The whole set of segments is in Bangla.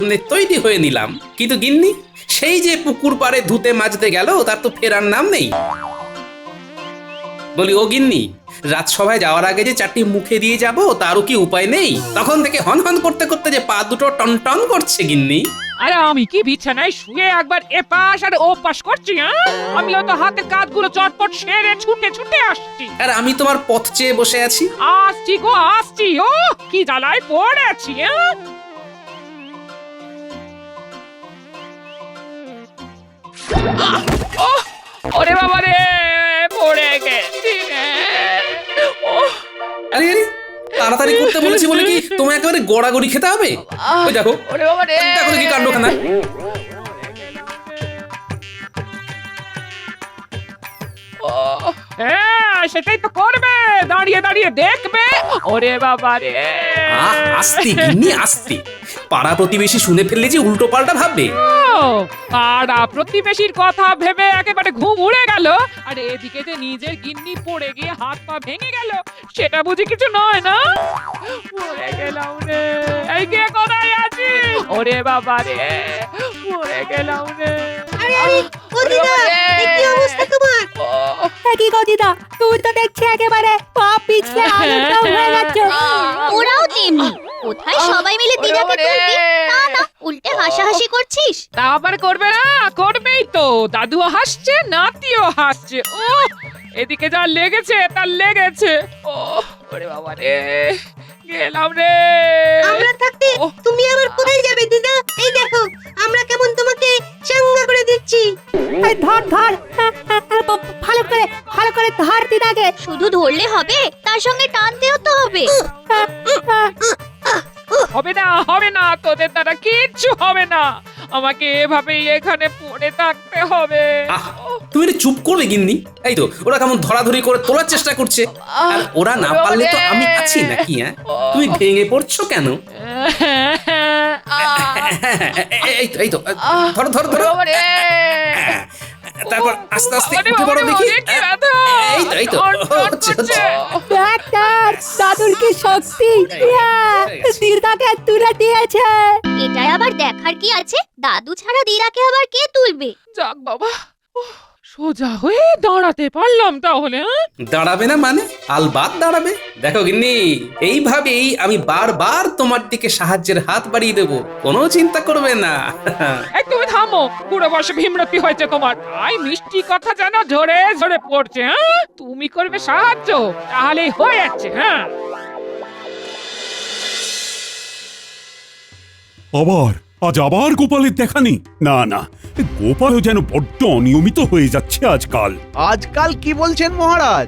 সামনে তৈরি হয়ে নিলাম, কিন্তু গিন্নি সেই যে পুকুর পাড়ে ধুতে মাজতে গেল তার তো ফেরার নাম নেই। বলি ও গিন্নি, রাজসভায় যাওয়ার আগে যে চারটি মুখে দিয়ে যাব তারও কি উপায় নেই? তখন থেকে হন হন করতে করতে যে পা দুটো টন টন করছে গিন্নি। আরে আমি কি বিছানায় শুয়ে একবার এপাশ আর ওপাশ করছি? আমিও তো হাতের কাজগুলো চটপট সেরে ছুটে ছুটে আসছি। আর আমি তোমার পথ চেয়ে বসে আছি। আসছি গো আসছি, ও কি জ্বালায় পড়েছি। ওরে বাবা রে, পড়ে গেছি রে। আরে আরে, তাড়াতাড়ি করতে বলেছি বলে কি তোমায় একেবারে গড়াগড়ি খেতে হবে? ওই দেখো, ওরে বাবা রে, দেখো দেখি কাণ্ডখানা। হ্যাঁ সেটাই তো করবে, দাঁড়িয়ে দাঁড়িয়ে দেখবে। ওরে বাবা রে, আস্তে গিন্নি আস্তে, পাড়া প্রতিবেশী শুনে ফেললে যে উল্টো পাল্টা ভাববে। পাড়া প্রতিবেশীর কথা ভেবে একেবারে ঘুম উড়ে গেল, আর এদিকে যে নিজের গিন্নি পড়ে গিয়ে হাত পা ভেঙে গেল, সেটা বুঝি কিছু নয় না? পড়ে গেলাম রে, এই কে কোথায় আছি? ওরে বাবা রে, পড়ে গেলাম রে। আরে আরে ও দিদা, এই কি অবস্থা তোমার? কি গো দিদা, তুই তো দেখছি একেবারে পা পিছলে আলুটাও হয়ে যাচ্ছে। ওরাও তেমনি, কোথায় সবাই মিলে দিদাকে তুলবি, তা না উল্টে হাসাহাসি করছিস। তা আবার করবে না, করবেই তো। দাদুও হাসছে, নাতিও হাসছে। ও এদিকে যা লেগেছে তার লেগেছে। ও ওরে বাবা রে, গেলাম রে। আমরা থাকতে তুমি আবার কোথায় যাবে দিদা? এই দেখো আমরা কেমন তোমাকে চাঙ্গা করে দিচ্ছি। এই ধর ধর, ভালো করে ধর দিদাকে। শুধু ধরলে হবে, তার সঙ্গে টানতেও তো হবে। হবে না, হবে না, তোদের দ্বারা কিচ্ছু হবে না। আমাকে এভাবেই এখানে পড়ে থাকতে হবে। তুমি একটু চুপ করবে গিন্নি? এই তো ওরা কেমন ধরাধরি করে তোলার চেষ্টা করছে, আর ওরা না পারলে তো আমি আছি নাকি? তুমি ভেঙে পড়ছো কেন? এই তো ধরো ধরো ধরো, তারপর আস্তে আস্তে উঠে পড়ো দেখি। এই তো হচ্ছে। ডাক্তার, দাদুর কি শক্তি, দিদাকে তুলে দিয়েছে। এটাই আবার দেখার কি আছে, দাদু ছাড়া দিদাকে আবার কে তুলবে? যাক বাবা, সোজা হয়ে দাঁড়াতে পারলাম তাহলে। দাঁড়াবে না মানে? আলবাত দাঁড়াবে। দেখো গিন্নি, এইভাবেই আমি বারবার তোমার দিকে সাহায্যের হাত বাড়িয়ে দেবো, কোনো চিন্তা করবে না। এই তুমি থামো, বুড়ো বয়সে ভীমরতি হয়েছে তোমার, তাই মিষ্টি কথা যেন ঝরে ঝরে পড়ছে। তুমি করবে সাহায্য, তাহলেই হয়ে যাচ্ছে। আজ আবার গোপালের দেখা নেই। না না, গোপালও যেন বড্ড অনিয়মিত হয়ে যাচ্ছে আজকাল। আজকাল কি বলছেন মহারাজ?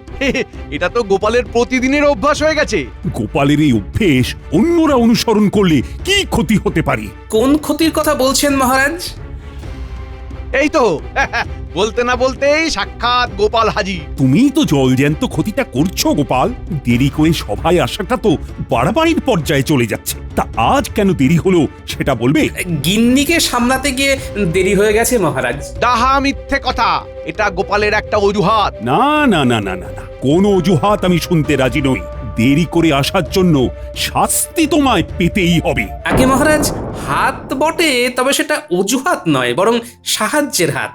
এটা তো গোপালের প্রতিদিনের অভ্যাস হয়ে গেছে। গোপালের এই অভ্যেস অন্যরা অনুসরণ করলে কি ক্ষতি হতে পারে? কোন ক্ষতির কথা বলছেন মহারাজ? এই তো বলতে না বলতেই সাক্ষাৎ গোপাল হাজির। তুমি তো জলজ্যান্ত ক্ষতিটা করছো গোপাল। দেরি করে সভায় আসাটা তো বাড়াবাড়ির পর্যায়ে চলে যাচ্ছে। তা আজ কেন দেরি হলো সেটা বলবে? গিন্নিকে সামলাতে গিয়ে দেরি হয়ে গেছে মহারাজ। ডাহা মিথ্যে কথা, এটা গোপালের একটা অজুহাত। না না না না না না, কোনো অজুহাত আমি শুনতে রাজি নই। দেরি করে আসার জন্য শাস্তি তোমায় পেতেই হবে। আগে মহারাজ, হাত বটে, তবে সেটা অজুহাত নয়, বরং সাহায্যের হাত।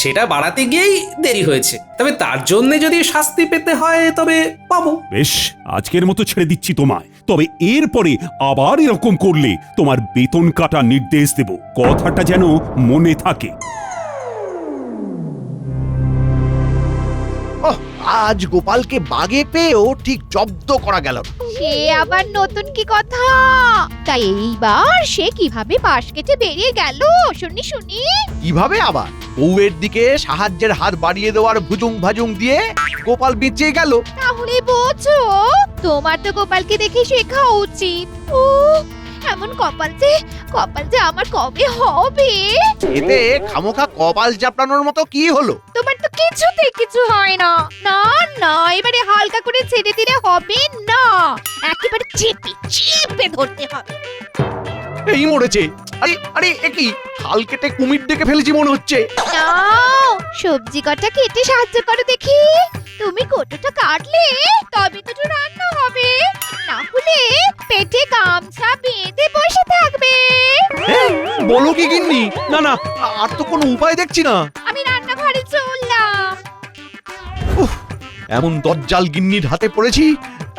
সেটা বাড়াতে গিয়েই দেরি হয়েছে, তবে তার জন্য যদি শাস্তি পেতে হয় তবে পাবো। বেশ, আজকের মতো ছেড়ে দিচ্ছি তোমায়, তবে এরপরে আবার এরকম করলে তোমার বেতন কাটার নির্দেশ দেব, কথাটা যেন মনে থাকে। আজ গোপালকে বাগে পেয়েও ঠিক জব্দ করা গেল। সে আবার নতুন কি কথা? তাই এইবার সে কিভাবে পাশ কেটে বেরিয়ে গেল শুনি শুনি। কিভাবে আবার? বউয়ের দিকে সাহায্যের হাত বাড়িয়ে দেওয়ার ভুজুং ভাজুং দিয়ে গোপাল বেঁচে গেল। তাহলে বোঝো, তোমার তো গোপালকে দেখে শেখা উচিত। ও এমন কপাল যে আমার কবে হবে? এতে খামোখা কপাল চাপড়ানোর মতো কি হলো? তোমার তো কিছুতেই কিছু হয় না। না না, এবারে হালকা করে ছেড়ে দিলে হবে না, একেবারে চেপে ধরতে হবে। এই মরেছে। আরে আরে, একই হাল কেটে কুমির ডেকে ফেলেছি মনে হচ্ছে। নাও, সবজি কটা কেটে সাহায্য করো দেখি। তুমি কতটা কাটলে তবে তো রান্না হবে, না হলে পেটে গামছা বেঁধে বসে থাকবে। বলো কি গিন্নি? না না, আর তো কোনো উপায় দেখছি না। আমি রান্নাঘরে চললাম। এমন দজ্জাল গিন্নির হাতে পড়েছি,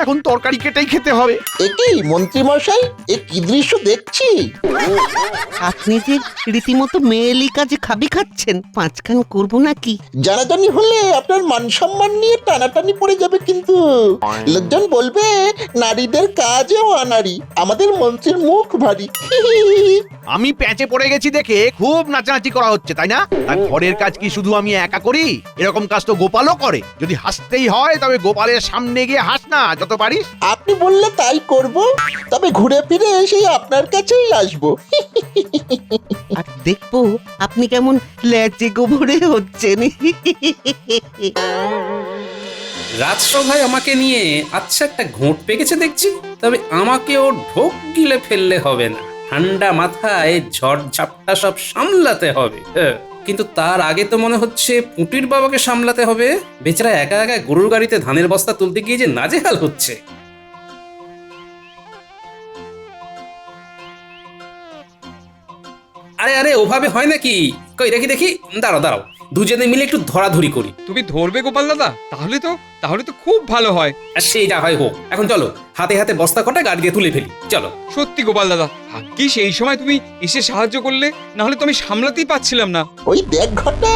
এখন তরকারি কেটেই খেতে হবে। একই মন্ত্রী মশাই, এ কি দৃশ্য দেখছি? আপনি যে রীতিমতো মেয়েলি কাজে খাবি খাচ্ছেন, পাঁচখান করবো নাকি? জানাজানি হলে আপনার মান সম্মান নিয়ে টানাটানি পড়ে যাবে কিন্তু। লোকজন বলবে নারীদের কাজেও আনারি, আমাদের মন্ত্রীর মুখ ভারী। আমি প্যাঁচে পড়ে গেছি দেখে খুব নাচানাচি করা হচ্ছে, তাই না? আর ঘরের কাজ কি শুধু আমি একা করি? এরকম কাজ তো গোপালও করে। যদি হাসতেই হয় তবে গোপালের সামনে গিয়ে হাস না যত পারিস। আপনি বললে তাই করব, তবে ঘুরে ফিরে সেই আপনার কাছেই আসবো। আর দেখবো আপনি কেমন ল্যাচে গোবরে হচ্ছেন। রাজসভায় আমাকে নিয়ে আচ্ছা একটা ঘোট পেকেছে দেখছি, তবে আমাকেও ঢোক গিলে ফেললে হবে না। ঠান্ডা মাথায় ঝড় ঝাপটা সব সামলাতে হবে। কিন্তু তার আগে তো মনে হচ্ছে পুটির বাবাকে সামলাতে হবে। বেচারা একা একা গরুর গাড়িতে ধানের বস্তা তুলতে গিয়ে যে নাজেহাল হচ্ছে। আরে আরে, ওভাবে হয় নাকি? কই দেখি দেখি, দাঁড়াও দাঁড়াও, দুজনে মিলে একটু ধরাধরি করি। তুমি ধরবে গোপাল দাদা? তাহলে তো খুব ভালো হয়। আর সেই যা হয় হোক, এখন চলো হাতে হাতে বস্তা কটা গাড়ি দিয়ে তুলে ফেলি, চলো। সত্যি গোপাল দাদা, ভাগ্যিস এই সময় তুমি এসে সাহায্য করলে, না হলে তো আমি সামলাতেই পারছিলাম না। ওই দেখ ঘটা,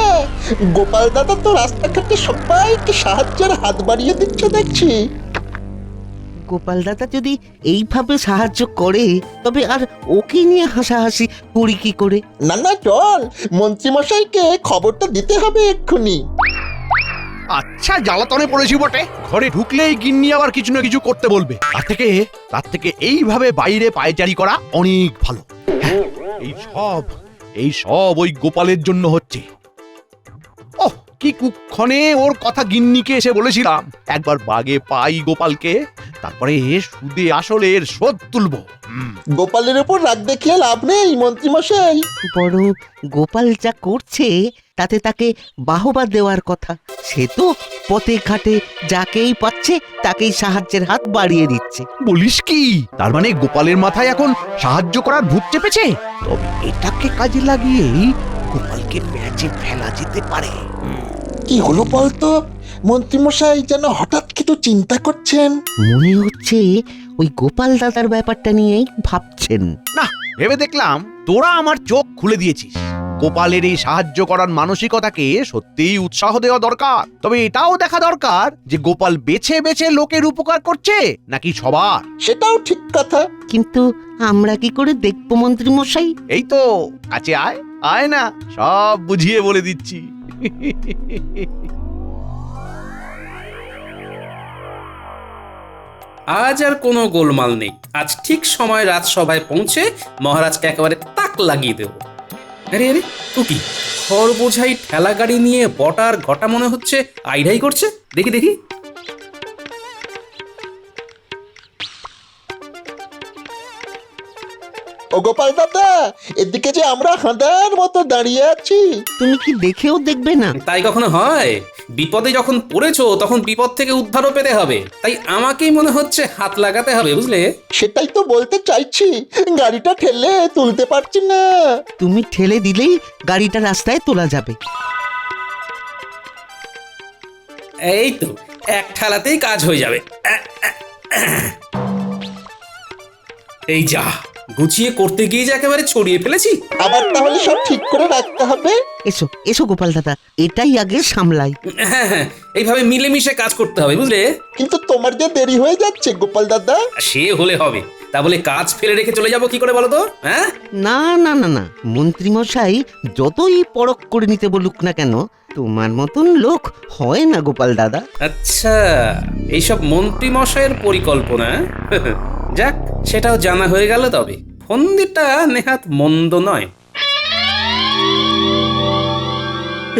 গোপাল দাদা তো রাস্তাঘাটে সবাইকে সাহায্যের হাত বাড়িয়ে দিচ্ছে দেখছি। গোপাল দাদা যদি এইভাবে সাহায্য করে, তবে আর ওকে নিয়ে হাসাহাসি করি কি করে? না না, চল মন্ত্রী মশাইকে খবরটা দিতে হবে এক্ষুনি। আচ্ছা, জ্বালাতনে পড়েছি বটে। ঘরে ঢুকলেই গিন্নি আবার কিছু না কিছু করতে বলবে। তার থেকে এইভাবে বাইরে পায়চারি করা অনেক ভালো। হ্যাঁ, এই সব ওই গোপালের জন্য হচ্ছে। ওহ, কি কুক্ষণে ওর কথা গিন্নিকে এসে বলেছিলাম। একবার বাগে পাই গোপালকে, তারপরে সুদে আসলে এর শোধ তুলবো। গোপালের উপর রাগ দেখিয়ে লাভ নেই মন্ত্রী মশাই। বরং গোপাল যা করছে তাতে তাকে বাহবা দেওয়ার কথা। সে তো পথে ঘাটে যাকেই পাচ্ছে তাকেই সাহায্যের হাত বাড়িয়ে দিচ্ছে। বলিস কি? তার মানে গোপালের মাথায় এখন সাহায্য করার ভূত চেপেছে? তবে এটাকে কাজে লাগিয়েই গোপালকে প্যাচে ফেলা যেতে পারে। কি হলো বলতো? মন্ত্রী মশাই যেন হঠাৎ কিছু চিন্তা করছেন। মনে হচ্ছে ওই গোপাল দাদার ব্যাপারটা নিয়েই ভাবছেন। না, ভেবে দেখলাম তোরা আমার চোখ খুলে দিয়েছিস। গোপালের এই সাহায্য করার মানসিকতাকে সত্যিই উৎসাহ দেওয়া দরকার। তবে এটাও দেখা দরকার যে গোপাল বেছে বেছে লোকের উপকার করছে নাকি সবার। সেটাও ঠিক কথা। কিন্তু আমরা কি করে দেখবো মন্ত্রী মশাই? এই তো কাছে আয়, আয় না, সব বুঝিয়ে বলে দিচ্ছি। আজ আর কোনো গোলমাল নেই। আজ ঠিক সময় রাজসভায় পৌঁছে মহারাজকে একেবারে তাক লাগিয়ে দেব। আরে আরে, তো কি খড় বোঝাই ঠেলা গাড়ি নিয়ে বটার ঘটা মনে হচ্ছে আইডাই করছে। দেখি দেখি, ও গোপাল দাদা, এদিকে যে আমরা হাঁদার মতো দাঁড়িয়ে আছি। তুমি কি দেখেও দেখবে না? তাই কখনো হয়? বিপদে যখন পড়েছো তখন বিপদ থেকে উদ্ধারও পেতে হবে। তাই আমাকেই মনে হচ্ছে হাত লাগাতে হবে, বুঝলে? সেটাই তো বলতে চাইছি, গাড়িটা ঠেলে তুলতে পারছি না। তুমি ঠেলে দিলেই গাড়িটা রাস্তায় তোলা যাবে। এই তো, এক ঠেলাতেই কাজ হয়ে যাবে। এই যা, গুছিয়ে করতে গিয়ে যে একেবারে ছড়িয়ে ফেলেছি। আবার তাহলে সব ঠিক করে রাখতে হবে। এসো এসো গোপাল দাদা, এটাই আগে সামলাই। হ্যাঁ হ্যাঁ, এইভাবে মিলেমিশে কাজ করতে হবে, বুঝলে? কিন্তু তোমার যে দেরি হয়ে যাচ্ছে গোপাল দাদা। সে হলে হবে, তা বলে কাজ ফেলে রেখে চলে যাবো কি করে বলো তো? হ্যাঁ, না না না না, মন্ত্রী মশাই যতই পরখ করে নিতে বলুক না কেন, তোমার মতন লোক হয় না গোপাল দাদা। আচ্ছা, এইসব মন্ত্রী মশাইয়ের পরিকল্পনা। যাক, সেটাও জানা হয়ে গেল। তবে ফন্দিটা নেহাত মন্দ নয়।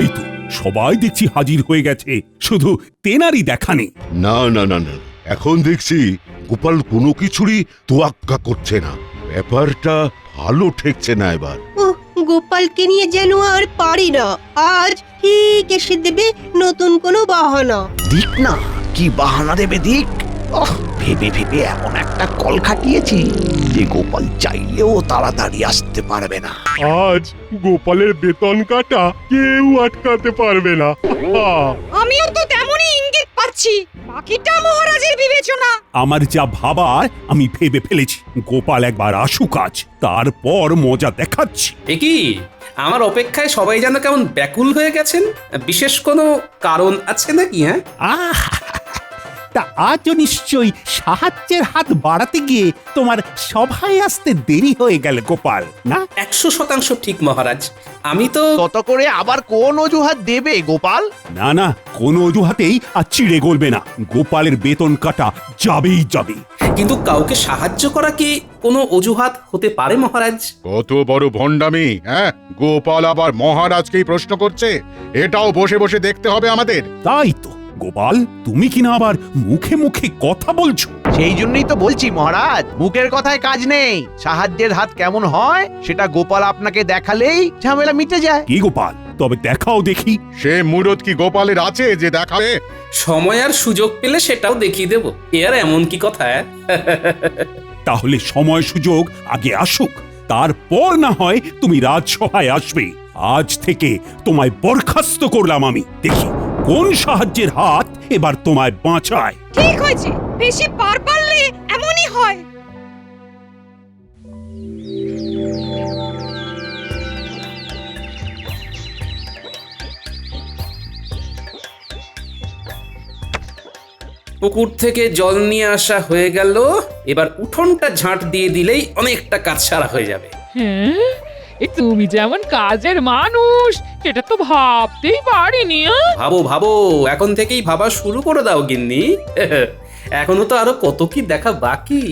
এই তো সবাই দেখছি হাজির হয়ে গেছে, শুধু তেনারই দেখা নেই। না না না না, এখন দেখছি গোপাল কোনো কিছুরই তোয়াক্কা করছে না। ব্যাপারটা ভালো ঠেকছে না এবার। ও গোপালকে নিয়ে যেন আর পারি না। আজ ঠিক এসে দেবে নতুন কোনো বাহানা। দিক না, কি বাহানা দেবে দিক। ভেবে ভেবে এমন একটা কল খাটিয়েছি যে গোপাল চাইলেও তাড়াতাড়ি আসতে পারবে না। আজ গোপালের বেতন কাটা কেউ আটকাতে পারবে না। আমিও তো তেমনই ইঙ্গিত পাচ্ছি, বাকিটা মহারাজের বিবেচনা। আমার যা ভাবার আমি ভেবে ফেলেছি, গোপাল একবার আসুক আজ, তারপর মজা দেখাচ্ছি। এ কি, আমার অপেক্ষায় সবাই যেন কেমন ব্যাকুল হয়ে গেছেন। বিশেষ কোনো কারণ আছে নাকি? হ্যাঁ, আহ, তা আজও নিশ্চয়ই সাহায্যের হাত বাড়াতে গিয়ে তোমার সভায় আসতে দেরি হয়ে গেল গোপাল, না? 100% ঠিক মহারাজ। আমি তো তত করে আবার কোন অজুহাত দেবে গোপাল? না না, কোনো অজুহাতেই আর চিড়ে গলবে না। গোপালের বেতন কাটা যাবেই যাবে। কিন্তু কাউকে সাহায্য করা কি কোনো অজুহাত হতে পারে মহারাজ? কত বড় ভণ্ডামি! হ্যাঁ, গোপাল আবার মহারাজকেই প্রশ্ন করছে। এটাও বসে বসে দেখতে হবে আমাদের। তাই তো গোপাল, তুমি কিনা আবার মুখে মুখে কথা বলছো। সেই জন্যই তো বলছি মহারাজ, মুখের কথায় কাজ নেই। সাহায্যের হাত কেমন হয় সেটা গোপাল আপনাকে দেখালেই ঝামেলা মিটে যায়। কি গোপাল, তবে দেখাও দেখি। সে মুরত কি গোপালের আছে যে দেখাবে? সময় আর সুযোগ পেলে সেটাও দেখিয়ে দেব। এ আর এমন কি কথা? তাহলে সময় সুযোগ আগে আসুক, তারপর না হয় তুমি রাজসভায় আসবে। আজ থেকে তোমায় বরখাস্ত করলাম আমি। দেখি কোন সাহায্যের হাত এবার তোমায় বাঁচায়। ঠিক হয়েছে, বেশি পার পারলে এমনই হয়। পুকুর থেকে জল নিয়ে আসা হয়ে গেল। এবার উঠোনটা ঝাঁট দিয়ে দিলেই অনেকটা কাজ সারা হয়ে যাবে। হ্যাঁ, এ তুমি যেমন কাজের মানুষ সেটা তো ভাবতেই পারিনি। ভাবো ভাবো, এখন থেকেই ভাবা শুরু করে দাও গিন্নি। এখনো তো আরো কত কি দেখা বাকি।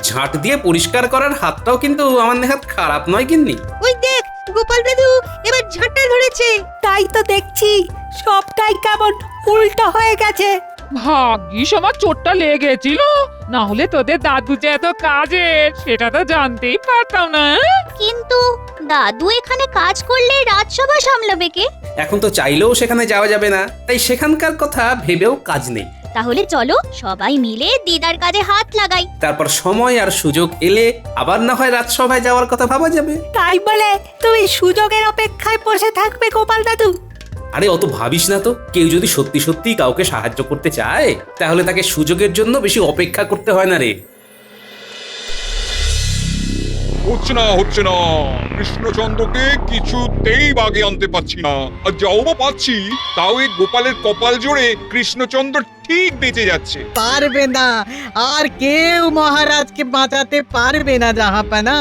ঝাঁট দিয়ে পরিষ্কার করার হাতটাও কিন্তু আমার নেহাত খারাপ নয় গিন্নি। ওই দেখ, গোপাল দাদু এবার ঝাঁটা ধরেছে। তাই তো দেখছি, সবটাই কেমন উল্টো হয়ে গেছে। ভাগ্যিস আমার চোটটা লেগেছিল, না হলে তোদের দাদু যে এত কাজের সেটা তো জানতেই পারতাম না। কিন্তু দাদু এখানে কাজ করলে রাজসভা সামলাবে কে? এখন তো চাইলেও সেখানে যাওয়া যাবে না, তাই সেখানকার কথা ভেবেও কাজ নেই। তাহলে চলো সবাই মিলে দিদার কাজে হাত লাগাই। তারপর সময় আর সুযোগ এলে আবার না হয় রাজসভায় যাওয়ার কথা ভাবা যাবে। তাই বলে তুমি সুযোগের অপেক্ষায় বসে থাকবে গোপাল দাদু? আরে অত ভাবিস না তো। কেউ যদি সত্যি সত্যি কাউকে সাহায্য করতে চায় তাহলে তাকে সুযোগের জন্য বেশি অপেক্ষা করতে হয় না রে। হচ্ছে না, কৃষ্ণচন্দ্রকে কিছুতেই বাগে আনতে পাচ্ছি না। আর যাও বা পাচ্ছি, তাও এই গোপালের কপাল জোরে কৃষ্ণচন্দ্র ঠিক বেঁচে যাচ্ছে। পারবে না, আর কেউ মহারাজকে বাঁচাতে পারবে না জাহাপানা।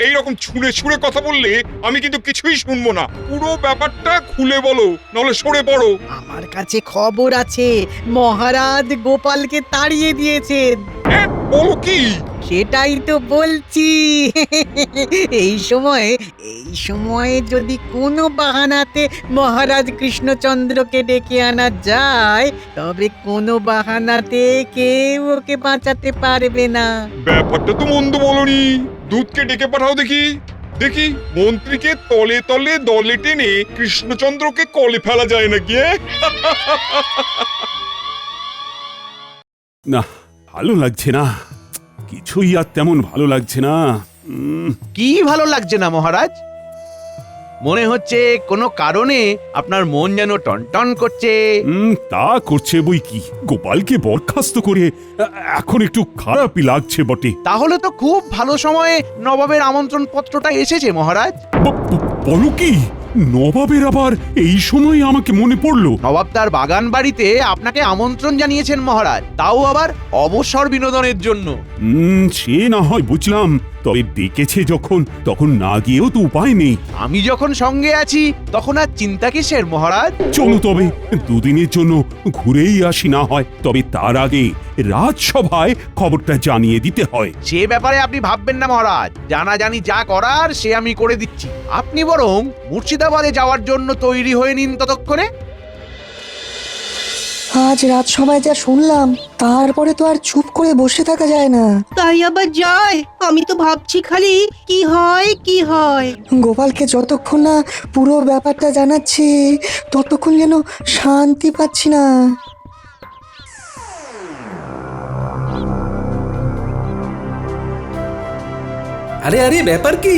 এইরকম ছুঁড়ে ছুঁড়ে কথা বললে আমি কিন্তু কিছুই শুনবো না। পুরো ব্যাপারটা খুলে বলো, নাহলে সরে পড়ো। আমার কাছে খবর আছে, মহারাজ গোপালকে তাড়িয়ে দিয়েছেন। বলো কি? সেটাই তো বলছি। এই সময়ে যদি কোনো বাহানাতে মহারাজ কৃষ্ণচন্দ্রকে ডেকে আনা যায়, তবে কোনো বাহানাতে কেউ ওকে বাঁচাতে পারবে না। ব্যাপারটা তো মন্দ বলনি। দুধকে ডেকে পাঠাও দেখি। দেখি মন্ত্রীকে তলে তলে দলে টেনে কৃষ্ণচন্দ্রকে কলে ফেলা যায় নাকি? না, ভালো লাগছে না, কিছুই আর তেমন ভালো লাগছে না। কি ভালো লাগছে না মহারাজ? মনে হচ্ছে কোনো কারণে আপনার মন যেন টনটন করছে। তা করছে বই কি, গোপালকে বরখাস্ত করে এখন একটু খারাপই লাগছে বটে। তাহলে তো খুব ভালো সময়ে নবাবের আমন্ত্রণ পত্রটা এসেছে মহারাজ। বলো কি, নবাবের আবার এই সময় আমাকে মনে পড়লো? নবাব তার বাগান বাড়িতে আপনাকে আমন্ত্রণ জানিয়েছেন মহারাজ, তাও আবার অবসর বিনোদনের জন্য। সে না হয় বুঝলাম, তবে ডেকেছে যখন, তখন না গিয়েও তো উপায় নেই। আমি যখন সঙ্গে আছি তখন আর চিন্তা কিসের মহারাজ? চলো তবে দুদিনের জন্য ঘুরেই আসি না হয়। তবে তার আগে রাজসভায় খবরটা জানিয়ে দিতে হয়। সে ব্যাপারে আপনি ভাববেন না মহারাজ, জানাজানি যা করার সে আমি করে দিচ্ছি। আপনি বরং মুর্শিদাবাদে যাওয়ার জন্য তৈরি হয়ে নিন ততক্ষণে। আজ রাজসভায় যা শুনলাম তারপরে তো আর চুপ করে বসে থাকা যায় না। তাই আবার যায়? আমি তো ভাবছি খালি কি হয় কি হয়। গোপালকে যতক্ষণ না পুরো ব্যাপারটা জানাচ্ছি ততক্ষণ যেন শান্তি পাচ্ছি না। আরে আরে ব্যাপার কি?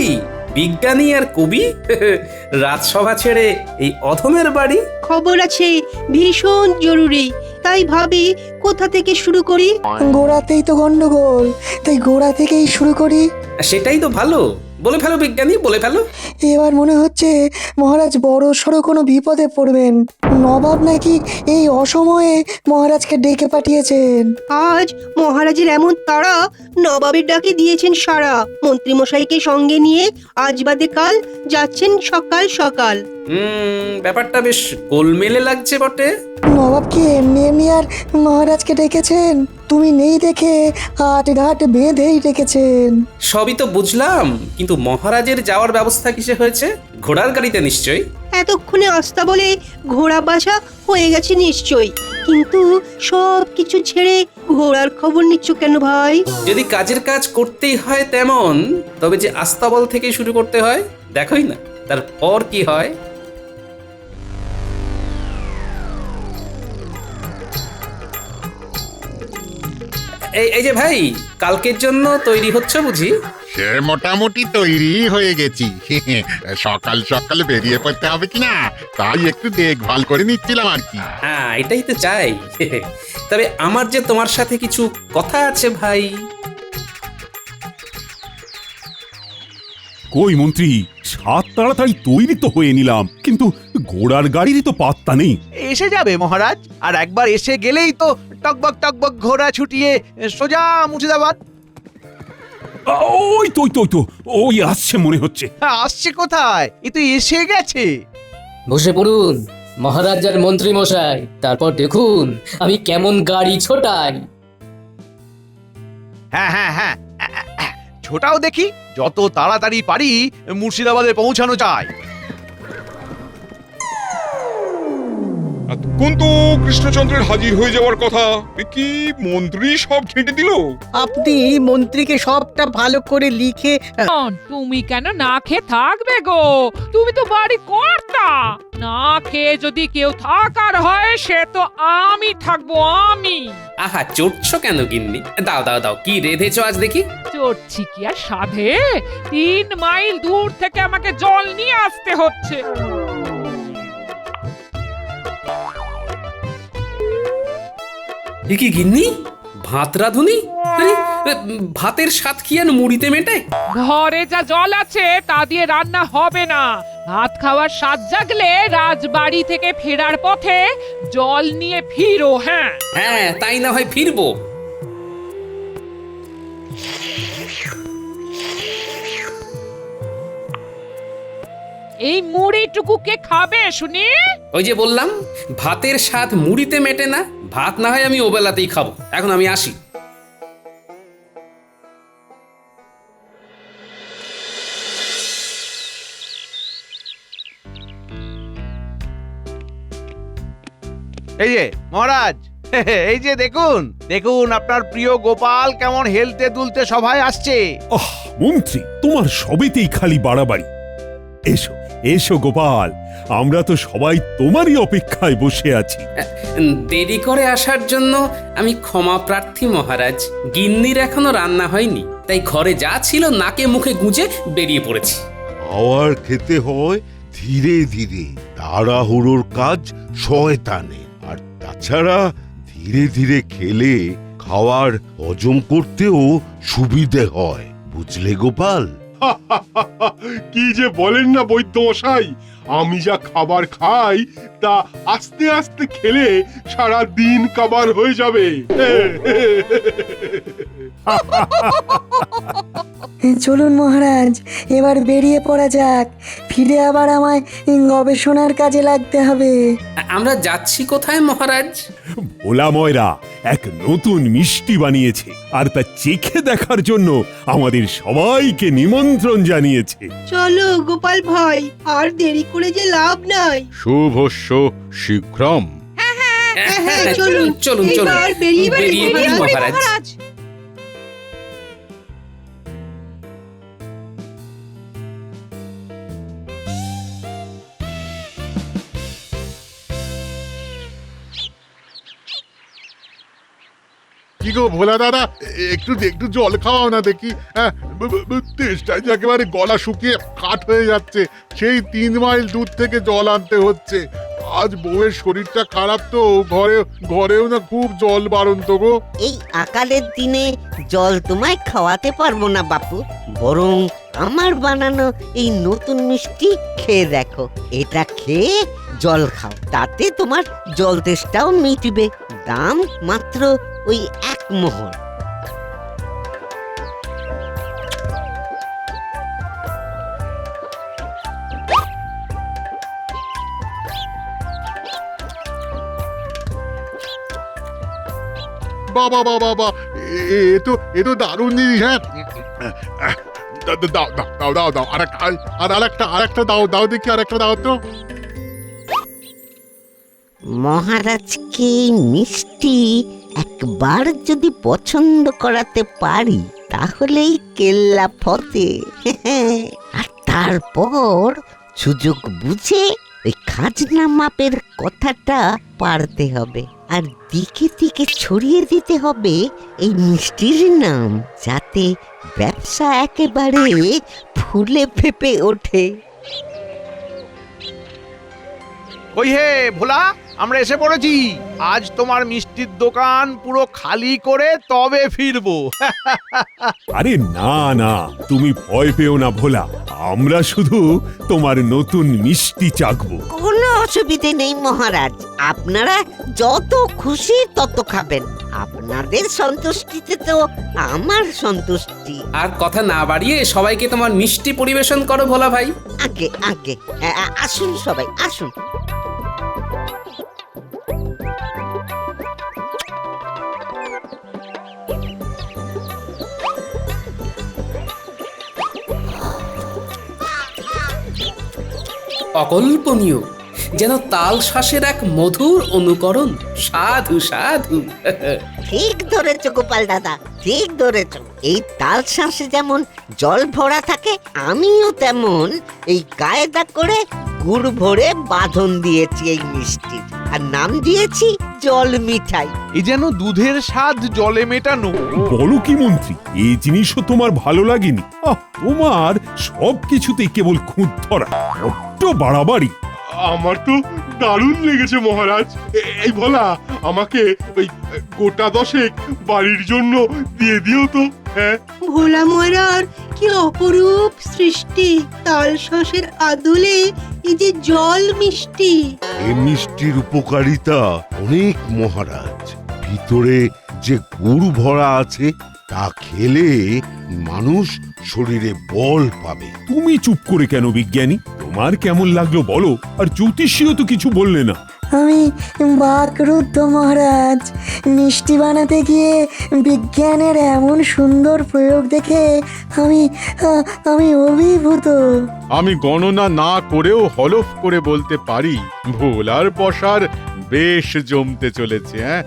বিজ্ঞানী আর কবি রাজসভা ছেড়ে এই অধমের বাড়ি? খবর আছে ভীষণ জরুরি, তাই ভাবি কোথা থেকে শুরু করি। গোড়াতেই তো গন্ডগোল, তাই গোড়া থেকেই শুরু করি। সেটাই তো ভালো, বলে ফেলো বিজ্ঞানী, বলে ফেলো। এবার মনে হচ্ছে মহারাজ বড় সড়ো কোনো বিপদে পড়বেন। নবাব নাকি এই অসময়ে মহারাজকে ডেকে পাঠিয়েছেন। আজ মহারাজের এমন তাড়া, নবাবের ডাকে দিয়েছেন সারা। মন্ত্রীমশাইকে সঙ্গে নিয়ে আজ বাদে কাল যাচ্ছেন সকাল সকাল। ব্যাপারটা বেশ গোলমেলে লাগছে বটে। নবাব কি এমনি এমনি আর মহারাজকে ডেকেছেন? তুমি নেই দেখে আট ঘাট বেঁধেই ডেকেছেন। সবই তো বুঝলাম, কিন্তু মহারাজের যাওয়ার ব্যবস্থা কিসে হয়েছে? ঘোড়ার গাড়িতে নিশ্চয়ই। এতক্ষণে আস্তা বলে ঘোড়া বাসা হয়ে গেছে নিশ্চয়ই, কিন্তু সব কিছু ছেড়ে ঘোড়ার খবর নিচ্ছ কেন ভাই? যদি কাজের কাজ করতেই হয় তেমন, তবে যে আস্তাবল থেকে শুরু করতে হয় দেখোই না, তারপর কি হয়। এই যে ভাই, কালকের জন্য তৈরি হচ্ছে বুঝি? সে মোটামুটি তৈরি হয়ে গেছি। সকাল সকাল বেরিয়ে পড়তে হবে কিনা তাই একটু দেখভাল করে নিচ্ছিলাম আর কি। হ্যাঁ, এটাই তো চাই। তবে আমার যে তোমার সাথে কিছু কথা আছে ভাই। কই মন্ত্রী, সাত তাড়াতাড়ি তৈরি তো হয়ে নিলাম, কিন্তু ঘোড়ার গাড়িরই তো পাত্তা নেই। এসে যাবে মহারাজ, আর একবার এসে গেলেই তো টকবক টকবক ঘোড়া ছুটিয়ে সোজা মুর্শিদাবাদ। ওই তো ওই আসছে মনে হচ্ছে। আসছে কোথায়? এ তো এসে গেছে। বসে পড়ুন মহারাজ আর মন্ত্রী মশাই, তারপর দেখুন আমি কেমন গাড়ি ছোটাই। হ্যাঁ হ্যাঁ হ্যাঁ, ছোটাও দেখি, যত তাড়াতাড়ি পারি মুর্শিদাবাদে পৌঁছানো চাই। কোন তো কৃষ্ণচন্দ্রের হাজির হয়ে যাওয়ার কথা, কি মন্ত্রী সব ছেঁটে দিল। আপনি মন্ত্রীকে সবটা ভালো করে লিখে তুমি কেন না খেয়ে থাকবে গো? তুমি তো বাড়ি কর্তা। না খেয়ে যদি কেউ থাকার হয় সে তো আমি থাকবো, আমি। আহা, চড়ছো কেন গিন্নি? দাও দাও দাও, কি রেধেছো আজ দেখি? চড়ছি কি আর সাধে? 3 মাইল দূর থেকে আমাকে জল নিয়ে আসতে হচ্ছে। কি গিন্নি, ভাত রাঁধুনি? আরে, ভাতের স্বাদ কি আর মুড়িতে মেটে? ঘরে যা জল আছে তা দিয়ে রান্না হবে না। ভাত খাওয়ার স্বাদ জাগলে রাজবাড়ি থেকে ফেরার পথে জল নিয়ে ফিরো। হ্যাঁ হ্যাঁ, তাই না হয় ফিরবো। এই মুড়িটুকু কে খাবে শুনি? ওই যে বললাম, ভাতের স্বাদ মুড়িতে মেটে না। ভাত না হয় আমি ওবেলাতেই খাবো। এখন আমি আসি। এই যে মহারাজ, এই যে দেখুন দেখুন আপনার প্রিয় গোপাল কেমন হেলতে দুলতে সভায় আসছে। মন্ত্রী, তোমার সবেতেই খালি বাড়াবাড়ি। এসো এসো গোপাল, আমরা তো সবাই তোমারই অপেক্ষায় বসে আছি। দেরি করে আসার জন্য আমি ক্ষমা প্রার্থী মহারাজ। গিন্নির এখনো রান্না হয়নি, তাই ঘরে যা ছিল নাকে মুখে গুঁজে বেরিয়ে পড়েছি। খাওয়ার খেতে হয় ধীরে ধীরে, তাড়াহুড়োর কাজ শয়তানের। আর তাছাড়া ধীরে ধীরে খেলে খাওয়ার হজম করতেও সুবিধে হয়, বুঝলে গোপাল? কি যে বলেন না বৈদ্য মশাই, আমি যা খাবার খাই তা আস্তে আস্তে খেলে সারা দিন কাবার হয়ে যাবে। চলুন মহারাজ, এবার বেরিয়ে পড়া যাক। ফিরে আবার আমায় গবেষণার কাজে লাগতে হবে। আমরা যাচ্ছি কোথায় মহারাজ? ভোলা ময়রা এক নতুন মিষ্টি বানিয়েছে, আর তা চেখে দেখার জন্য আমাদের সবাইকে নিমন্ত্রণ জানিয়েছে। চলো গোপাল ভাই, আর দেরি করে যে লাভ নাই। শুভস্য শীঘ্রম। হ্যাঁ হ্যাঁ, হ্যাঁ, চলুন চলুন চলুন এবার বেরিয়ে বেরিয়ে পড়ি, মহারাজ। কি গো ভোলা দাদা, একটু একটু জল খাওয়াও না দেখি। হ্যাঁ, তেষ্টায় যে একেবারে গলা শুকিয়ে কাঠ হয়ে যাচ্ছে। সেই 3 মাইল দূর থেকে জল আনতে হচ্ছে। আজ বউয়ের শরীরটা খারাপ তো, ঘরেও না খুব জল বারন্ত গো। এই আকালের দিনে জল তোমায় খাওয়াতে পারবো না বাপু, বরং আমার বানানো এই নতুন মিষ্টি খেয়ে দেখো। এটা খেয়ে জল খাও, তাতে তোমার জল তেষ্টাও মিটবে। দাম মাত্র ওই 1 মোহর। বাবা বাবা বাবা, এ তো দারুণ জিনিস। হ্যাঁ, দাও দাও দাও দাও, আরেকটা দাও দেখি, আরেকটা দাও তো। মহারাজকে মিষ্টি একবার যদি পছন্দ করাতে পারি তাহলেই কেল্লা ফতে। আর তারপর সুযোগ বুঝে ওই খাজনা মাপের কথাটা পারতে হবে, আর দিকে দিকে ছড়িয়ে দিতে হবে এই মিষ্টির নাম, যাতে ব্যবসা একেবারে ফুলে ফেপে ওঠে। কই হে ভোলা, আমরা এসে পড়েছি। আজ তোমার মিষ্টির দোকান পুরো খালি করে তবে ফিরবো। আরে না না, তুমি ভয় পেও না ভোলা, আমরা শুধু তোমার নতুন মিষ্টি চাখবো। কোনো অসুবিধে নেই মহারাজ, আপনারা যত খুশি তত খাবেন। আপনাদের সন্তুষ্টিতে তো আমার সন্তুষ্টি। আর কথা না বাড়িয়ে সবাইকে তোমার মিষ্টি পরিবেশন করো ভোলা ভাই। আগে আগে আসুন সবাই আসুন। অকল্পনীয়, যেন তাল শ্বাসের এক মধুর অনুকরণ। সাধু সাধু। ঠিক ধরেছ গোপাল দাদা, ঠিক ধরেছ। এই তাল শ্বাসে যেমন জল ভরা থাকে, আমিও তেমন এই কায়দা করে গুড় ভরে বাঁধন দিয়েছি এই মিষ্টি, আর নাম দিয়েছি জল মিঠাই। এই যেন দুধের স্বাদ জলে মেটানো। বলো কি মন্ত্রী, এই জিনিসও তোমার ভালো লাগেনি? তোমার সব কিছুতেই কেবল খুঁত ধরা, বড্ড বাড়াবাড়ি। আমার তো দারুণ লেগেছে মহারাজ। এই ভোলা, আমাকে ওই গোটা 10 বাড়ির জন্য দিয়ে দিও তো। হ্যাঁ, ভোলা মরার কি অপরূপ সৃষ্টি, তাল শাঁসের আদলে এই যে জল মিষ্টি। এই মিষ্টির উপকারিতা অনেক মহারাজ। ভিতরে যে গুড় ভরা আছে তা খেলে মানুষ শরীরে বল পাবে। তুমি চুপ করে কেন বিজ্ঞানী? তোমার কেমন লাগলো বলো। আর জ্যোতিষীও তো কিছু বললে না। আমি বাকরুদ্ধ মহারাজ, মিষ্টি বানাতে গিয়ে বিজ্ঞানের এমন সুন্দর প্রয়োগ দেখে আমি অভিভূত। আমি গণনা না করেও হলফ করে বলতে পারি, ভোলার বসার বেশ জমতে চলেছে। হ্যাঁ,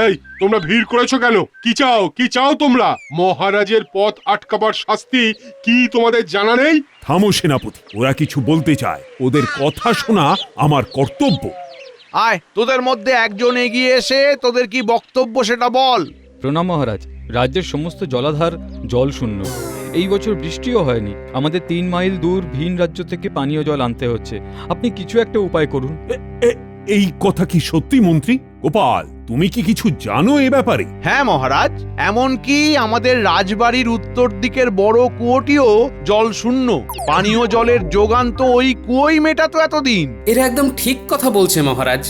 এই তোমরা ভিড় করেছো কেন? কি চাও তোমরা? মহারাজের পথ আটকাবার শাস্তি কি তোমাদের জানা নেই? থামো সেনাপতি, ওরা কিছু বলতে চায়, ওদের কথা শোনা আমার কর্তব্য। আয়, তোদের মধ্যে একজন এগিয়ে এসে তোদের কি বক্তব্য সেটা বল। প্রণাম মহারাজ। রাজ্যের সমস্ত জলাধার জল শূন্য। এই বছর বৃষ্টিও হয়নি। আমাদের 3 মাইল দূর ভিন রাজ্য থেকে পানীয় জল আনতে হচ্ছে। আপনি কিছু একটা উপায় করুন। এই কথা কি সত্যি মন্ত্রী? গোপাল, তুমি কি কিছু জানো এ ব্যাপারে? হ্যাঁ মহারাজ, এমনকি আমাদের রাজবাড়ির উত্তর দিকের বড় কুয়োটিও জল শূন্য। পানীয় জলের যোগান তো ওই কুয়োই মেটাতো এতদিন। এরা একদম ঠিক কথা বলছে মহারাজ।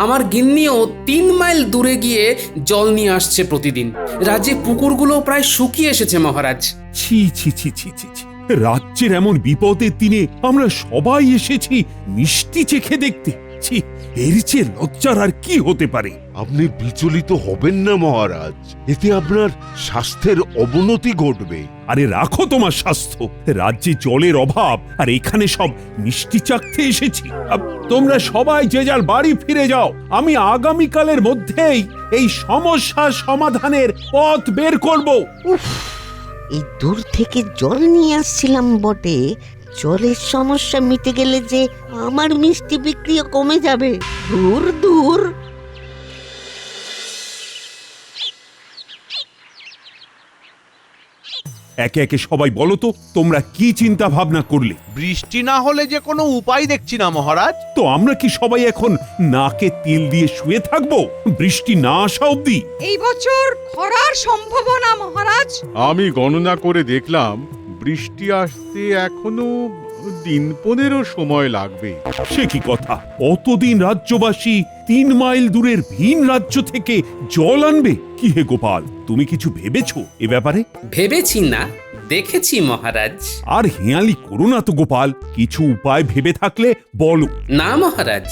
আমার গিন্নিও 3 মাইল দূরে গিয়ে জল নিয়ে আসছে প্রতিদিন। রাজ্যে পুকুরগুলো প্রায় শুকিয়ে এসেছে মহারাজ। ছি ছি ছি ছি ছি ছি। রাজ্যের এমন বিপদের দিনে আমরা সবাই এসেছি মিষ্টি চেখে দেখতে। ছি, এর চেয়ে লজ্জার আর কি হতে পারে? আপনি বিচলিত হবেন না মহারাজ, এতে আপনার স্বাস্থ্যের অবনতি ঘটবে। আরে রাখো তোমার স্বাস্থ্য, রাজ্যে জলের অভাব আর এখানে সব মিষ্টি চাকতে এসেছি। তোমরা সবাই যে যার বাড়ি ফিরে যাও, আমি আগামীকালের মধ্যেই এই সমস্যার সমাধানের পথ বের করব। এই দূর থেকে জল নিয়ে আসছিলাম বটে, জলের সমস্যা মিটে গেলে যে আমার মিষ্টি বিক্রিও কমে যাবে। দূর দূর। একে একে সবাই বলো তো, তোমরা কি চিন্তা ভাবনা করলে? বৃষ্টি না হলে যে কোনো উপায় দেখছি না মহারাজ। তো আমরা কি সবাই এখন নাকে তিল দিয়ে শুয়ে থাকবো বৃষ্টি না আসা অবধি? এই বছর খরার সম্ভাবনা মহারাজ। আমি গণনা করে দেখলাম বৃষ্টি আসতে এখনো দিন 15 সময় লাগবে। সে কি কথা, অতদিন রাজ্যবাসী 3 মাইল দূরের ভিন রাজ্য থেকে জল আনবে? কি হে গোপাল, তুমি কিছু ভেবেছো এ ব্যাপারে? ভেবেছি না, দেখেছি মহারাজ। আর হেঁয়ালি করো না তো গোপাল, কিছু উপায় ভেবে থাকলে বলো। না মহারাজ,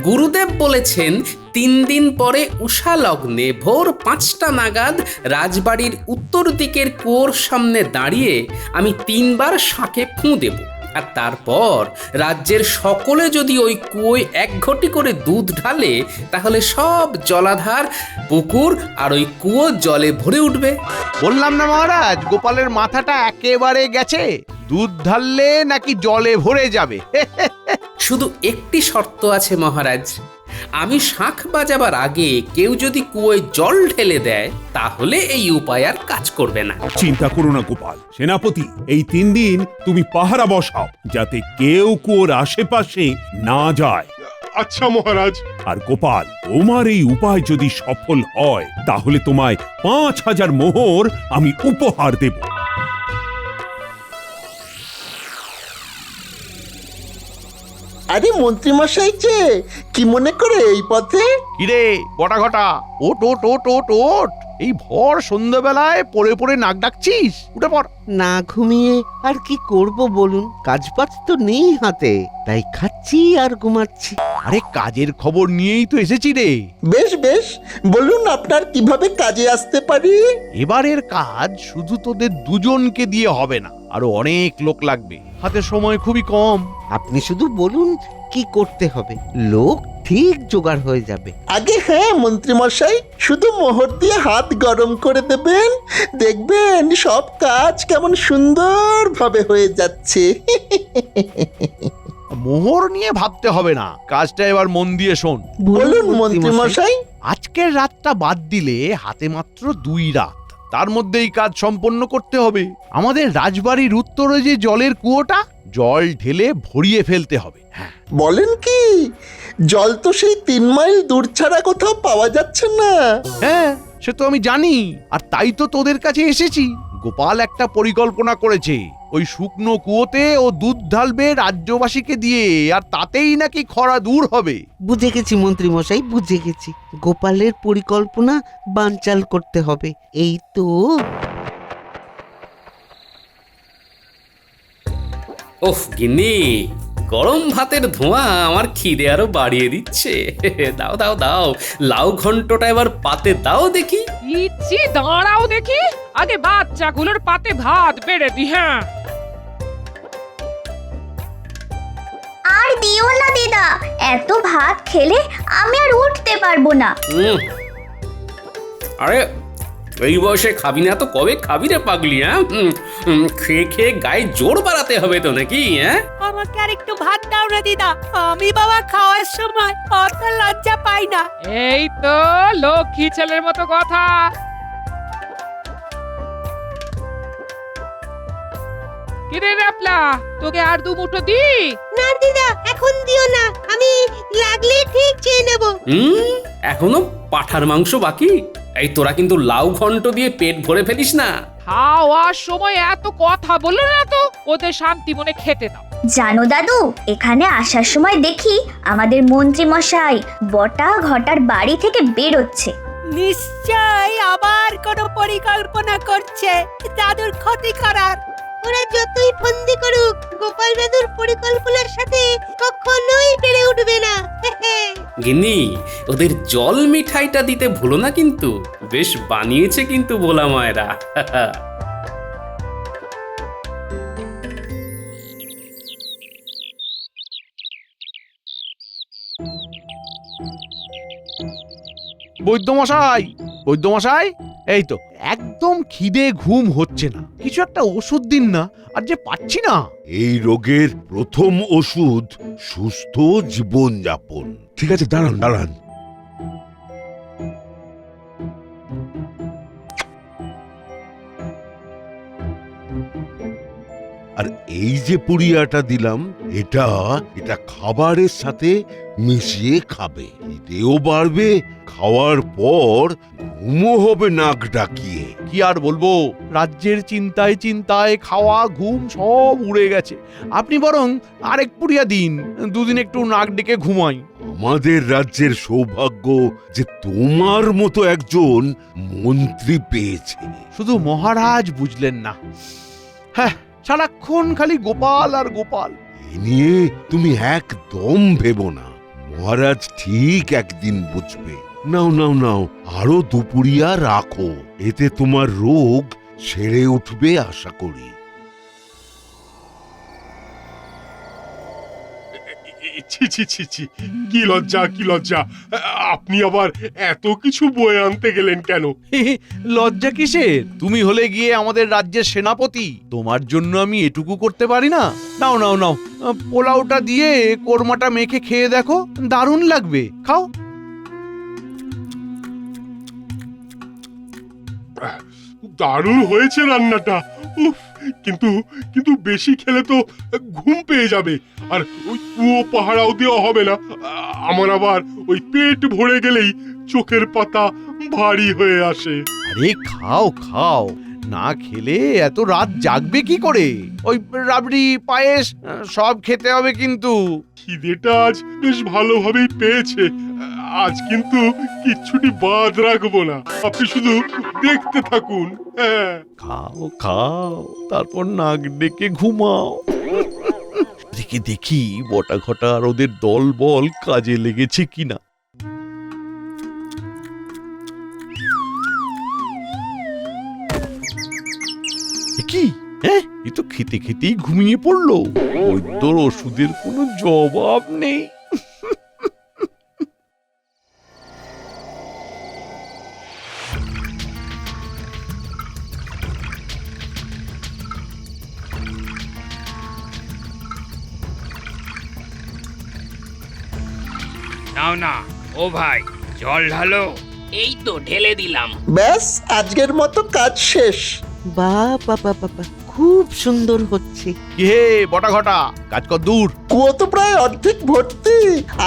গুরুদেব বলেছেন 3 দিন পরে উষা লগ্নে ভোর 5টা নাগাদ রাজবাড়ির উত্তর দিকের কুয়োর সামনে দাঁড়িয়ে আমি 3 বার শাঁখে ফুঁ দেব, আর তারপর রাজ্যের সকলে যদি ওই কুয়োয় 1 ঘটি করে দুধ ঢালে, তাহলে সব জলাধার, পুকুর আর ওই কুয়ো জলে ভরে উঠবে। বললাম না মহারাজ, গোপালের মাথাটা একেবারে গেছে। দুধ ঢাললে নাকি জলে ভরে যাবে। শুধু একটি শর্ত আছে মহারাজ, আমি শাঁখ বাজাবার আগে কেউ যদি কুয়োয় জল ঢেলে দেয়, তাহলে এই উপায় আর কাজ করবে না। চিন্তা করো না গোপাল সেনাপতি, এই 3 দিন তুমি পাহারা বসাও, যাতে কেউ কুয়োর আশেপাশে না যায়। আচ্ছা মহারাজ। আর গোপাল, তোমার এই উপায় যদি সফল হয়, তাহলে তোমায় 5000 মোহর আমি উপহার দেব। আরে মন্ত্রীমশাই যে কি মনে করে এই পথে? কিরে বটা ঘটা, ওট ওট ওট ওট ওট, এই ভর সন্ধ্যাবেলায় পড়ে পড়ে নাক ডাকছিস? উঠে পড়। না ঘুমিয়ে আর কি করব বলুন, কাজবাজ তো নেই হাতে, তাই খাচ্ছি আর ঘুমাচ্ছি। আরে কাজের খবর নিয়েই তো এসেছি রে। বেশ বেশ, বলুন আপনার কিভাবে কাজে আসতে পারি? এবারের কাজ শুধু তোদের দুজনকে দিয়ে হবে না, আরো অনেক লোক লাগবে, হাতে সময় খুবই কম। আপনি শুধু বলুন কি করতে হবে, লোক ঠিক জোগাড় হয়ে যাবে। আগে হ্যাঁ মন্ত্রীমশাই, শুধু মোহর দিয়ে হাত গরম করে দেবেন, দেখবেন সব কাজ কেমন সুন্দরভাবে হয়ে যাচ্ছে। মোহর নিয়ে ভাবতে হবে না, কাজটা এবার মন দিয়ে শোন। বলুন মন্ত্রীমশাই। আজকের রাতটা বাদ দিলে হাতে মাত্র 2 রাত, তার মধ্যেই কাজ সম্পন্ন করতে হবে। আমাদের রাজবাড়ির উত্তরে যে জলের কুয়োটা, জল ঢেলে ভরিয়ে ফেলতে হবে। হ্যাঁ। বলেন কি, জল তো সেই 3 মাইল দূর ছাড়া কোথাও পাওয়া যাচ্ছে না। হ্যাঁ, সে তো আমি জানি, আর তাই তো তোদের কাছে এসেছি। গোপাল একটা পরিকল্পনা করেছে, ওই শুকনো কুয়োতে ও দুধ ঢালবে রাজ্যবাসীকে দিয়ে, আর তাতেই নাকি খরা দূর হবে। বুঝে গেছি মন্ত্রী মশাই, বুঝে গেছি। গোপালের পরিকল্পনা বানচাল করতে হবে, এই তো। ওফ গিন্নি, গরম ভাতের ধোঁয়া আমার খিদে আরো বাড়িয়ে দিচ্ছে। দাও দাও দাও, লাউ ঘন্টটা এবার পাতে দাও দেখি। ইচ্ছি দাঁড়াও দেখি, আগে বাচ্চাগুলোর পাতে ভাত বেড়ে দি। হ্যাঁ, আর দিও না দিদা, এত ভাত খেলে আমি আর উঠতে পারবো না। আরে এই বয়সে খাবি না তো কবে খাবি রে পাগলি? হ্যাঁ, খেয়ে খেয়ে গায়ে জোর বাড়াতে হবে তো নাকি? হ্যাঁ, আমাকে আর একটু ভাত দাও না দিদা, আমি বাবা খাওয়ার সময় অত লজ্জা পাই না। এই তো লক্ষ্মী ছেলের মতো কথা। কিরে রাপলা, তোকে আর 2 মুঠো দি? না দিদা, এখন দিও না, আমি লাগলে ঠিক চেয়ে নেব। এখনো পাঠার মাংস বাকি। এই তোরা কিন্তু লাউ ঘন্ট দিয়ে পেট ভরে ফেলিস না। খাওয়ার সময় এত কথা বলো না তো, ওদের শান্তি মনে খেতে দাও। জানো দাদু, এখানে আসার সময় দেখি আমাদের মন্ত্রী মশাই বটা ঘটার বাড়ি থেকে বেরোচ্ছে। নিশ্চয় আবার কোনো পরিকল্পনা করছে দাদুর ক্ষতি করার। ওরা যতই ফন্দি করুক, গোপাল দাদুর পরিকল্পনার সাথে কখনোই পেরে উঠবে না। গিন্নি, ওদের জল মিঠাইটা দিতে ভুলো না কিন্তু, বেশ বানিয়েছে কিন্তু ভোলা মায়েরা। বৈদ্যমশাই, বৈদ্যমশাই, এই তো একদম খিদে ঘুম হচ্ছে না, কিছু একটা ওষুধ দিন না, আর যে পাচ্ছি না। এই রোগের প্রথম ওষুধ সুস্থ জীবনযাপন। ঠিক আছে, দাঁড়ান দাঁড়ান। আর এই যে পুড়িয়াটা দিলাম, এটা এটা খাবারের সাথে মিশিয়ে খাবে, খিদেও বাড়বে, খাওয়ার পর ঘুমও হবে নাক ডাকিয়ে। কি আর বলবো, রাজ্যের চিন্তায় চিন্তায় খাওয়া ঘুম সব উড়ে গেছে। আপনি বরং আরেক পুড়িয়া দিন, দুদিন একটু নাক ডেকে ঘুমাই। আমাদের রাজ্যের সৌভাগ্য যে তোমার মতো একজন মন্ত্রী পেয়েছে। শুধু মহারাজ বুঝলেন না, হ্যাঁ, সারাক্ষণ খালি গোপাল আর গোপাল। এ নিয়ে তুমি একদম ভেবো না, মহারাজ ঠিক একদিন বুঝবে। নাও নাও নাও, আরো দুপুরিয়া রাখো, এতে তোমার রোগ সেরে উঠবে আশা করি। ছি ছি ছি ছি, কি লজ্জা, কি লজ্জা! আপনি আবার এত কিছু বয়ে আনতে গেলেন কেন? লজ্জা কিসের? তুমি হলে গিয়ে আমাদের রাজ্যের সেনাপতি, তোমার জন্য আমি এটুকু করতে পারি না? নাও নাও নাও, পোলাওটা দিয়ে কোরমাটা মেখে খেয়ে দেখো, দারুণ লাগবে, খাও। দারুণ হয়েছে রান্নাটা, উফ! কিন্তু কিন্তু বেশি খেলে তো ঘুম পেয়ে যাবে, আর ওই কুয়ো পাহারাও দেওয়া হবে না। আমার আবার ওই পেট ভরে গেলেই চোখের পাতা ভারী হয়ে আসে। আরে খাও খাও, না খেলে এত রাত জাগবে কি করে? ওই রাবড়ি, পায়েস সব খেতে হবে কিন্তু। খিদেটা আজ বেশ ভালোভাবেই পেয়েছে, আজ কিন্তু কিচ্ছুটি বাদ রাখবো না। আপনি শুধু দেখতে থাকুন। হ্যাঁ, খাও খাও, তারপর নাক ডেকে ঘুমাও। দেখি দেখি বটা ঘটা আর ওদের দল বল কাজে লেগেছে কিনা। কি, হ্যাঁ, এ তো খেতে খেতেই ঘুমিয়ে পড়লো। বৈদ্যর ওষুধের কোনো জবাব নেই। নাও না, ও ভাই, জল ঢালো। এই তো ঢেলে দিলাম। ব্যাস, আজকের মতো কাজ শেষ। বাহ বাবা বাবা, খুব সুন্দর হচ্ছে। কি হে বটা ঘটা, কাজ কর দূর। কুয়ো তো প্রায় অর্ধেক ভর্তি,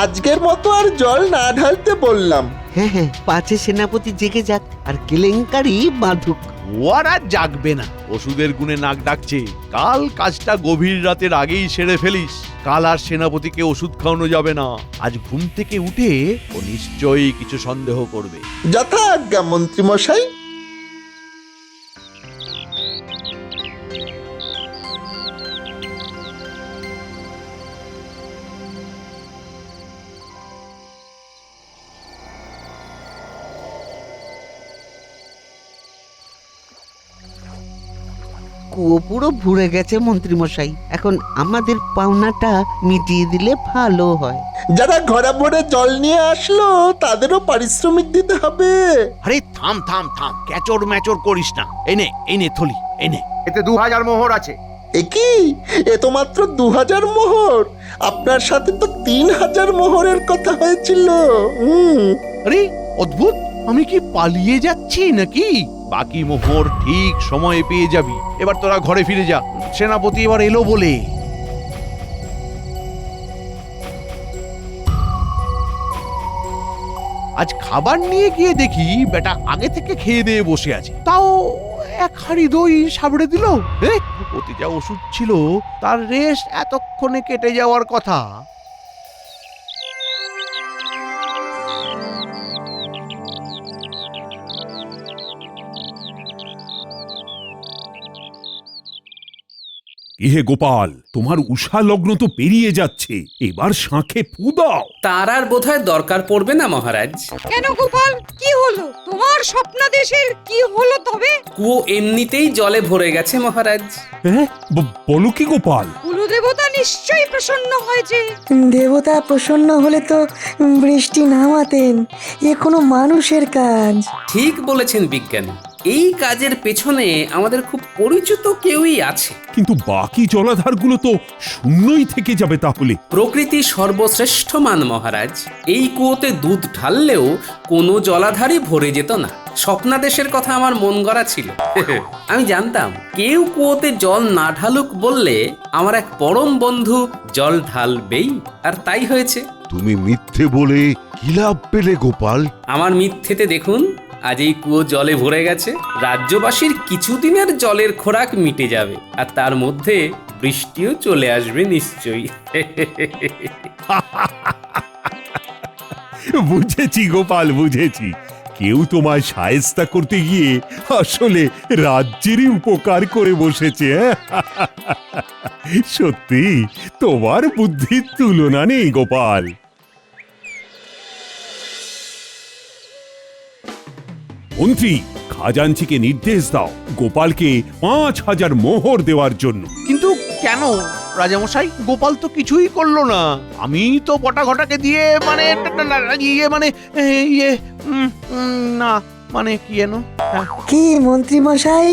আজকের মতো আর জল না ঢালতে বললাম। হ্যাঁ হ্যাঁ, পাছে সেনাপতি জেগে যাক আর কেলেঙ্কারি বাঁধুক। ও আর জাগবে না, ওষুধের গুণে নাক ডাকছে। কাল কাজটা গভীর রাতের আগেই সেরে ফেলিস, কাল আর সেনাপতিকে ওষুধ খাওয়ানো যাবে না। আজ ঘুম থেকে উঠে ও নিশ্চয়ই কিছু সন্দেহ করবে। যথা আজ্ঞা মন্ত্রী মশাই। কুয়ো পুরো ভরে গেছে মন্ত্রী মশাই, এখন আমাদের পাওনাটা মিটিয়ে দিলে ভালো হয়। যারা ঘরে ভরে জল নিয়ে আসলো তাদেরও পারিশ্রমিক দিতে হবে। আরে থাম থাম থাম, ক্যাচর ম্যাচর করিস না। এই নে থলি, এই নে, এতে 2000 মোহর আছে। এ কি, এ তো মাত্র 2000 মোহর, আপনার সাথে তো 3000 মোহরের কথা হয়েছিল। আরে অদ্ভুত, আমি কি পালিয়ে যাচ্ছি নাকি? বাকি মোহর ঠিক সময়ে পেয়ে যাবি। এবার তোরা ঘরে ফিরে যা, সেনাপতি এবার এলো বলে। আজ খাবার নিয়ে গিয়ে দেখি বেটা আগে থেকে খেয়ে দিয়ে বসে আছে, তাও এক হাঁড়ি দই সাবড়ে দিল। ওতে যা ওষুধ ছিল তার রেশ এতক্ষণে কেটে যাওয়ার কথা। ইহে গোপাল, তোমার উষা লগ্ন তো পেরিয়ে যাচ্ছে, এবার শাঁখে ফু দাও। তার আর বোধহয় দরকার পড়বে না মহারাজ। কেন গোপাল, কি হলো তোমার স্বপ্নাদেশের? কি হলো তবে? কুয়ো এমনিতেই জলে ভরে গেছে মহারাজ। হ্যাঁ, বলো কি গোপাল? কুলদেবতা নিশ্চয়ই প্রসন্ন হয়েছে। দেবতা প্রসন্ন হলে তো বৃষ্টি নামাতেন, এ কোনো মানুষের কাজ। ঠিক বলেছেন বিজ্ঞানী, এই কাজের পেছনে আমাদের খুব পরিচিত কেউই আছে। কিন্তু বাকি জলাধারগুলো তো শূন্যই থেকে যাবে তাহলে। প্রকৃতি সর্বশ্রেষ্ঠ মান মহারাজ। এই কুয়োতে দুধ ঢাললেও কোনো জলাধারই ভরে যেত না। স্বপ্নাদেশের কথা আমার মন গড়া ছিল। আমি জানতাম কেউ কুয়োতে জল না ঢালুক বললে আমার এক পরম বন্ধু জল ঢালবেই, আর তাই হয়েছে। তুমি মিথ্যে বলে কি লাভ পেলে গোপাল? আমার মিথ্যেতে দেখুন, আজ এই কুয়ো জলে ভরে গেছে। রাজ্যবাসীর কিছুদিনের জলের খোরাক মিটে যাবে, আর তার মধ্যে বৃষ্টিও চলে আসবে নিশ্চয়ই। বুঝেছি গোপাল, বুঝেছি। কেউ তোমায় শায়েস্তা করতে গিয়ে আসলে রাজ্যেরই উপকার করে বসেছে। সত্যি তোমার বুদ্ধির তুলনা নেই গোপাল। মন্ত্রী, খাজাঞ্চিকে নির্দেশ দাও গোপালকে ৫,০০০ মোহর দেওয়ার জন্য। কিন্তু কেন রাজামশাই? গোপাল তো কিছুই করলো না। আমি তো বটা ঘটাকে দিয়ে না মানে কি এনো। কি মন্ত্রী মশাই,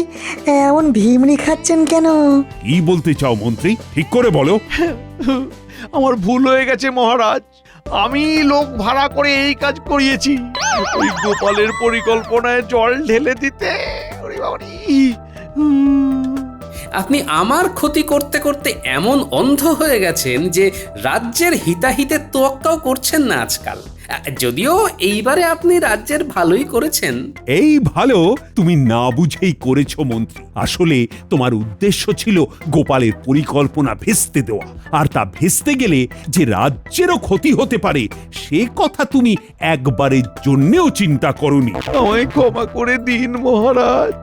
এমন ভিমড়ি খাচ্ছেন কেন? কি বলতে চাও মন্ত্রী, ঠিক করে বলো। আমার ভুল হয়ে গেছে মহারাজ। আমি লোক ভাড়া করে এই কাজ করিয়েছি, ওই গোপালের পরিকল্পনায় জল ঢেলে দিতে। আপনি আমার ক্ষতি করতে করতে এমন অন্ধ হয়ে গেছেন যে রাজ্যের হিতাহিতে তোয়াক্কাও করছেন না আজকাল। যদিও এইবারে আপনি রাজ্যের ভালোই করেছেন। এই ভালো তুমি না বুঝেই করেছো মন্ত্রী। আসলে তোমার উদ্দেশ্য ছিল গোপালের পরিকল্পনা ভেস্তে দেওয়া, আর তা ভেস্তে গেলে যে রাজ্যেরও ক্ষতি হতে পারে সে কথা তুমি একবারের জন্যেও চিন্তা করোনি। আমায় ক্ষমা করে দিন মহারাজ,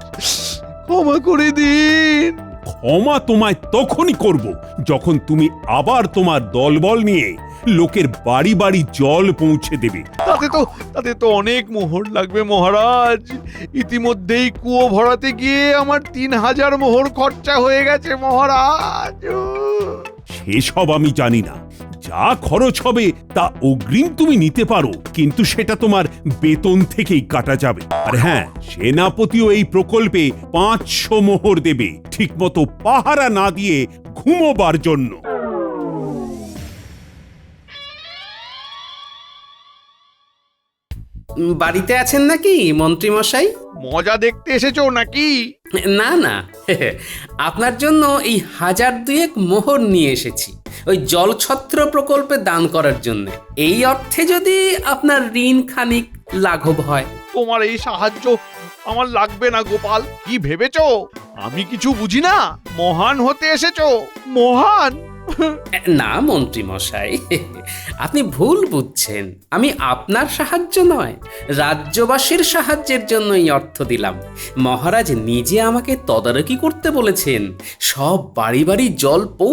ক্ষমা করে দিন। ক্ষমা তোমায় তখনই করব যখন তুমি আবার তোমার দলবল নিয়ে লোকের বাড়ি বাড়ি জল পৌঁছে দেবে। তাতে তো অনেক মোহর লাগবে মহারাজ। ইতিমধ্যেই কুয়ো ভরাতে গিয়ে আমার ৩,০০০ মোহর খরচা হয়ে গেছে মহারাজ। সেসব আমি জানি না। যা খরচ হবে তা অগ্রিম তুমি নিতে পারো, কিন্তু সেটা তোমার বেতন থেকেই কাটা যাবে। আর হ্যাঁ, সেনাপতিও এই প্রকল্পে ৫০০ মোহর দেবে, ঠিকমতো পাহারা না দিয়ে ঘুমোবার জন্য। বাড়িতে আছেন নাকি মন্ত্রী মশাই? মজা দেখতে এসেছো নাকি? না না, আপনার জন্য এই ১,০০০ মোহর নিয়ে এসেছি, ওই জলছত্র প্রকল্পে দান করার জন্য। এই অর্থে যদি আপনার ঋণ খানিক লাঘব হয়। তোমার এই সাহায্য আমার লাগবে না গোপাল। কি ভেবেছো আমি কিছু বুঝি না? মহান হতে এসেছো? মহান? না মন্ত্রী মশাই, আপনি ভুল বুঝছেন। আমি আপনার সাহায্য নয়, রাজ্যবাসীর সাহায্যের জন্য এই অর্থ দিলাম। মহারাজ নিজে আমাকে তদারকি করতে বলেছেন, সব বাড়ি বাড়ি জল